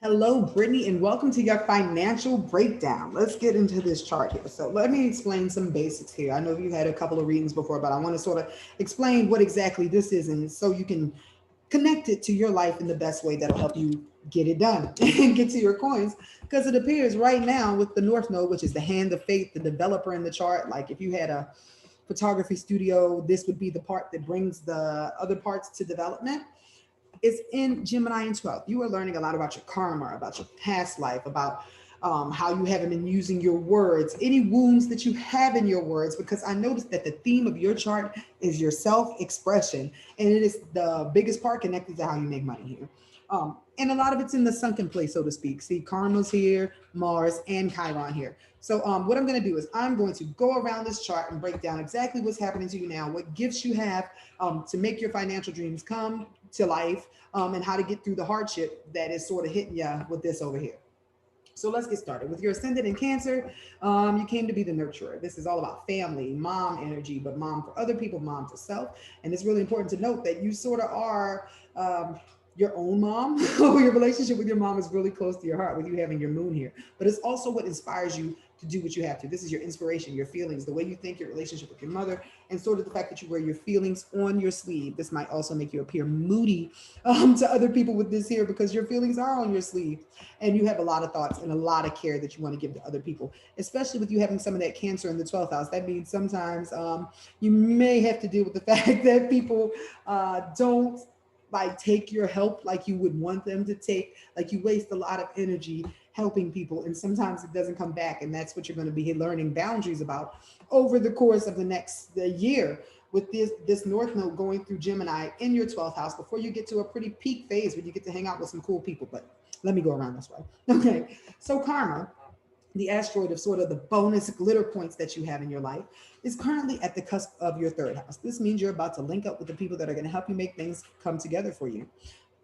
Hello, Brittany, and welcome to your financial breakdown. Let's get into this chart here. So, let me explain some basics here. I know you had a couple of readings before, but I want to sort of explain what exactly this is, and so you can connect it to your life in the best way that'll help you get it done and get to your coins. Because it appears right now with the North Node, which is the hand of faith, the developer in the chart, like if you had a photography studio, this would be the part that brings the other parts to development. It's in Gemini and 12th. You are learning a lot about your karma, about your past life, about how you haven't been using your words, any wounds that you have in your words, because I noticed that the theme of your chart is your self expression. And it is the biggest part connected to how you make money here. And a lot of it's in the sunken place, so to speak. See, Karma's here, Mars, and Chiron here. So, what I'm going to do is I'm going to go around this chart and break down exactly what's happening to you now, what gifts you have to make your financial dreams come to life, and how to get through the hardship that is sort of hitting you with this over here. So let's get started. With your ascendant in Cancer, you came to be the nurturer. This is all about family, mom energy, but mom for other people, mom for self. And it's really important to note that you sort of are your own mom, or your relationship with your mom is really close to your heart with you having your moon here. But it's also what inspires you to do what you have to. This is your inspiration, your feelings, the way you think, your relationship with your mother, and sort of the fact that you wear your feelings on your sleeve. This might also make you appear moody to other people with this here because your feelings are on your sleeve and you have a lot of thoughts and a lot of care that you want to give to other people, especially with you having some of that Cancer in the 12th house. That means sometimes you may have to deal with the fact that people don't like take your help like you would want them to take. Like you waste a lot of energy helping people and sometimes it doesn't come back, and that's what you're going to be learning boundaries about over the course of the next year with this North Node going through Gemini in your 12th house before you get to a pretty peak phase where you get to hang out with some cool people. But let me go around this way. Okay, so karma, the asteroid of sort of the bonus glitter points that you have in your life, is currently at the cusp of your third house. This means you're about to link up with the people that are going to help you make things come together for you.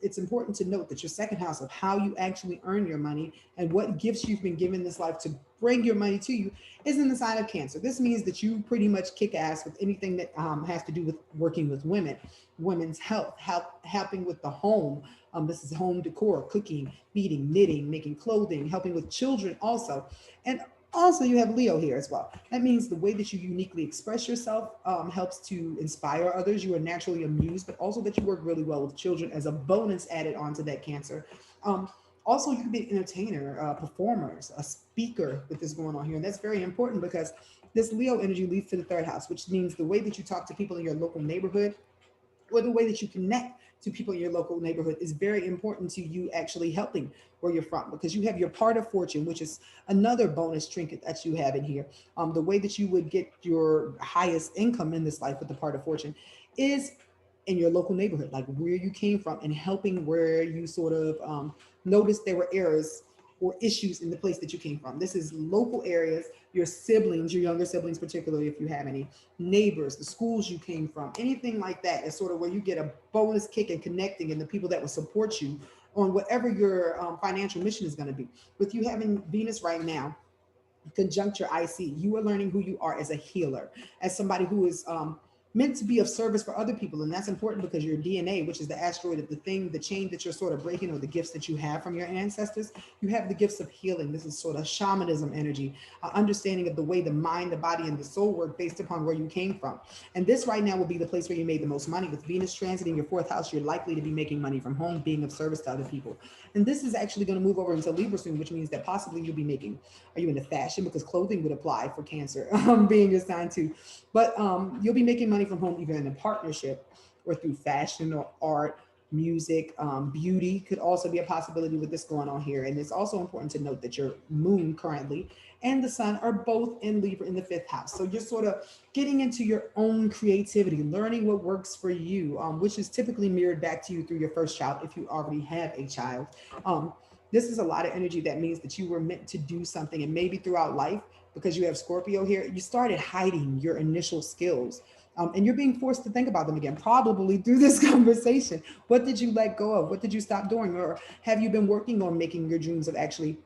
It's important to note that your second house of how you actually earn your money and what gifts you've been given this life to bring your money to you is in the sign of Cancer. This means that you pretty much kick ass with anything that has to do with working with women, women's health, helping with the home. This is home decor, cooking, feeding, knitting, making clothing, helping with children also. And also, you have Leo here as well. That means the way that you uniquely express yourself helps to inspire others. You are naturally amused, but also that you work really well with children as a bonus added onto that Cancer. Um, Also, you can be an entertainer, performers, a speaker with this going on here. And that's very important because this Leo energy leads to the third house, which means the way that you talk to people in your local neighborhood or the way that you connect to people in your local neighborhood is very important to you actually helping where you're from, because you have your part of fortune, which is another bonus trinket that you have in here. The way that you would get your highest income in this life with the part of fortune is in your local neighborhood, like where you came from, and helping where you sort of noticed there were errors or issues in the place that you came from. This is local areas, your siblings, your younger siblings, particularly if you have any, neighbors, the schools you came from, anything like that is sort of where you get a bonus kick in connecting and the people that will support you on whatever your financial mission is going to be. With you having Venus right now, conjuncture IC, you are learning who you are as a healer, as somebody who is meant to be of service for other people. And that's important because your DNA, which is the asteroid of the thing, the chain that you're sort of breaking, or the gifts that you have from your ancestors, you have the gifts of healing. This is sort of shamanism energy, understanding of the way the mind, the body, and the soul work based upon where you came from. And this right now will be the place where you made the most money. With Venus transiting your fourth house, you're likely to be making money from home, being of service to other people. And this is actually going to move over into Libra soon, which means that possibly you'll be making, are you into fashion? Because clothing would apply for Cancer, being your sign too. But you'll be making money from home either in a partnership or through fashion or art, music, beauty could also be a possibility with this going on here. And it's also important to note that your moon currently and the sun are both in Libra in the fifth house. So you're sort of getting into your own creativity, learning what works for you, which is typically mirrored back to you through your first child if you already have a child. Um, this is a lot of energy that means that you were meant to do something, and maybe throughout life, because you have Scorpio here, you started hiding your initial skills. And you're being forced to think about them again, probably through this conversation. What did you let go of? What did you stop doing? Or have you been working on making your dreams of actually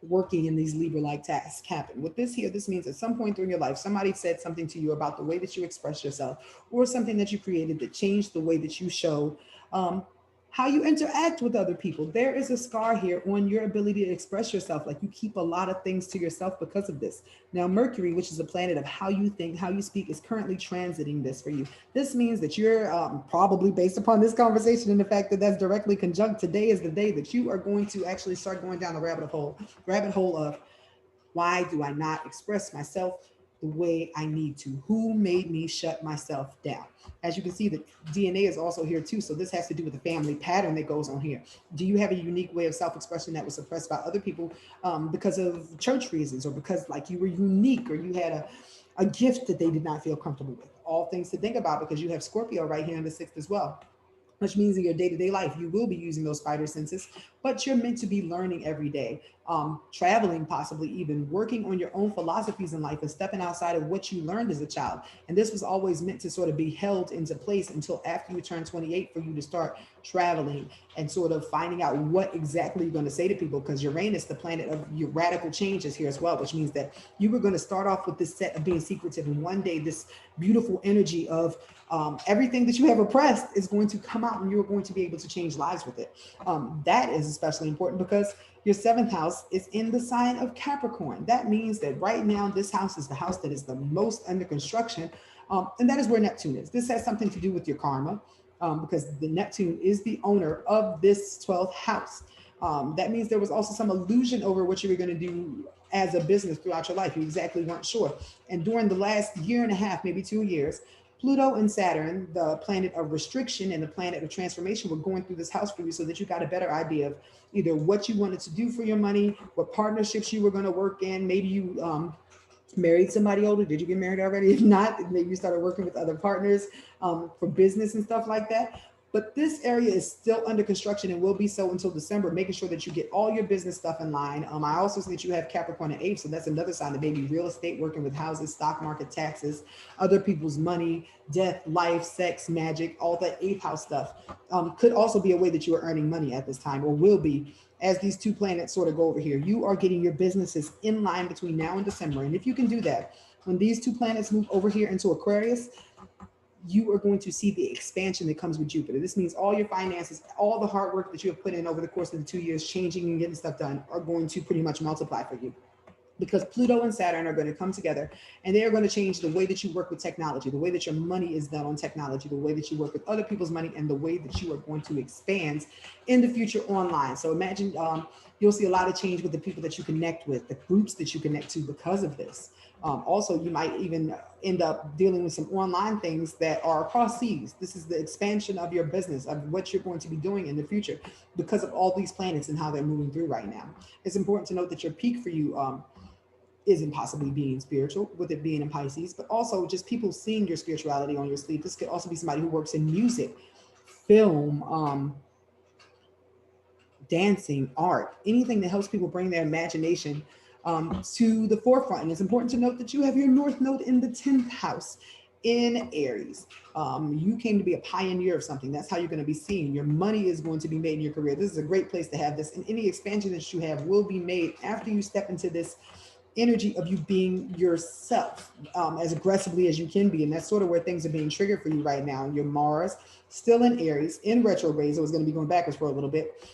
working in these Libra-like tasks happen? With this here, this means at some point during your life, somebody said something to you about the way that you express yourself, or something that you created that changed the way that you show. Um, how you interact with other people. There is a scar here on your ability to express yourself. Like you keep a lot of things to yourself because of this. Now, Mercury, which is a planet of how you think, how you speak, is currently transiting this for you. This means that you're probably, based upon this conversation and the fact that that's directly conjunct, today is the day that you are going to actually start going down the rabbit hole of, why do I not express myself the way I need to? Who made me shut myself down? As you can see, the DNA is also here too. So this has to do with the family pattern that goes on here. Do you have a unique way of self-expression that was suppressed by other people because of church reasons, or because like you were unique, or you had a gift that they did not feel comfortable with? All things to think about, because you have Scorpio right here in the sixth as well, which means in your day-to-day life you will be using those spider senses, but you're meant to be learning every day, traveling, possibly even working on your own philosophies in life and stepping outside of what you learned as a child. And this was always meant to sort of be held into place until after you turn 28, for you to start traveling and sort of finding out what exactly you're going to say to people, because Uranus, the planet of your radical changes, here as well, which means that you were going to start off with this set of being secretive, and one day this beautiful energy of everything that you have oppressed is going to come out, and you're going to be able to change lives with it. That is especially important because your seventh house is in the sign of Capricorn. That means that right now, this house is the house that is the most under construction. And that is where Neptune is. This has something to do with your karma, because the Neptune is the owner of this 12th house. That means there was also some illusion over what you were going to do as a business throughout your life. You exactly weren't sure. And during the last year and a half, maybe 2 years, Pluto and Saturn, the planet of restriction and the planet of transformation, were going through this house for you, so that you got a better idea of either what you wanted to do for your money, what partnerships you were going to work in. Maybe you married somebody older. Did you get married already? If not, maybe you started working with other partners for business and stuff like that. But this area is still under construction and will be so until December, making sure that you get all your business stuff in line. I also see that you have Capricorn and 8th, so that's another sign that maybe real estate, working with houses, stock market, taxes, other people's money, death, life, sex, magic, all that 8th house stuff could also be a way that you are earning money at this time, or will be, as these two planets sort of go over here. You are getting your businesses in line between now and December. And if you can do that, when these two planets move over here into Aquarius, you are going to see the expansion that comes with Jupiter. This means all your finances, all the hard work that you have put in over the course of the 2 years, changing and getting stuff done, are going to pretty much multiply for you, because Pluto and Saturn are going to come together, and they are going to change the way that you work with technology, the way that your money is done on technology, the way that you work with other people's money, and the way that you are going to expand in the future online. So imagine you'll see a lot of change with the people that you connect with, the groups that you connect to because of this. Also, you might even end up dealing with some online things that are across seas. This is the expansion of your business, of what you're going to be doing in the future, because of all these planets and how they're moving through right now. It's important to note that your peak for you isn't possibly being spiritual, with it being in Pisces, but also just people seeing your spirituality on your sleeve. This could also be somebody who works in music, film, dancing, art, anything that helps people bring their imagination to the forefront. And it's important to note that you have your North Node in the 10th house in Aries. You came to be a pioneer of something. That's how you're going to be seen. Your money is going to be made in your career. This is a great place to have this. And any expansion that you have will be made after you step into this energy of you being yourself as aggressively as you can be. And that's sort of where things are being triggered for you right now. Your Mars still in Aries, in retrograde, so it's going to be going backwards for a little bit,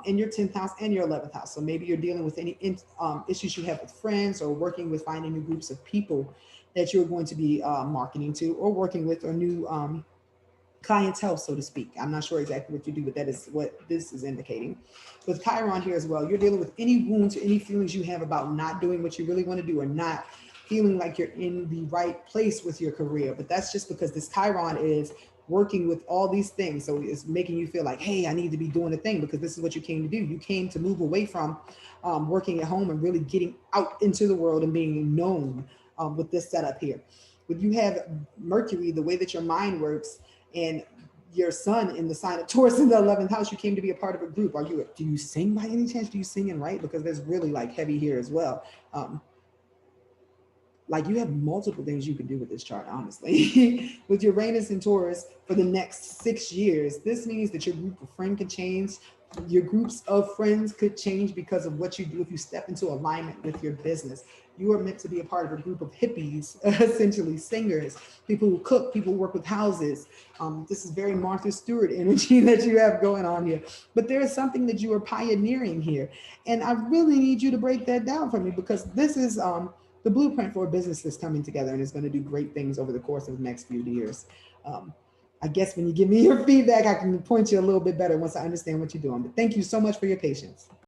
in your 10th house and your 11th house. So maybe you're dealing with any issues you have with friends, or working with finding new groups of people that you're going to be marketing to, or working with, or new clientele, so to speak. I'm not sure exactly what you do, but that is what this is indicating. With Chiron here as well, you're dealing with any wounds or any feelings you have about not doing what you really want to do, or not feeling like you're in the right place with your career. But that's just because this Chiron is working with all these things. So it's making you feel like, hey, I need to be doing a thing, because this is what you came to do. You came to move away from working at home and really getting out into the world and being known with this setup here. When you have Mercury, the way that your mind works, and your sun in the sign of Taurus in the 11th house, you came to be a part of a group. Do you sing by any chance? Do you sing and write? Because there's really like heavy here as well. Like you have multiple things you can do with this chart, honestly. With Uranus and Taurus for the next 6 years, this means that your group of friends can change, Your groups of friends could change because of what you do if you step into alignment with your business. You are meant to be a part of a group of hippies, essentially singers, people who cook, people who work with houses. This is very Martha Stewart energy that you have going on here. But there is something that you are pioneering here. And I really need you to break that down for me, because this is the blueprint for a business that's coming together and is going to do great things over the course of the next few years. Um, I guess when you give me your feedback, I can point you a little bit better once I understand what you're doing. But thank you so much for your patience.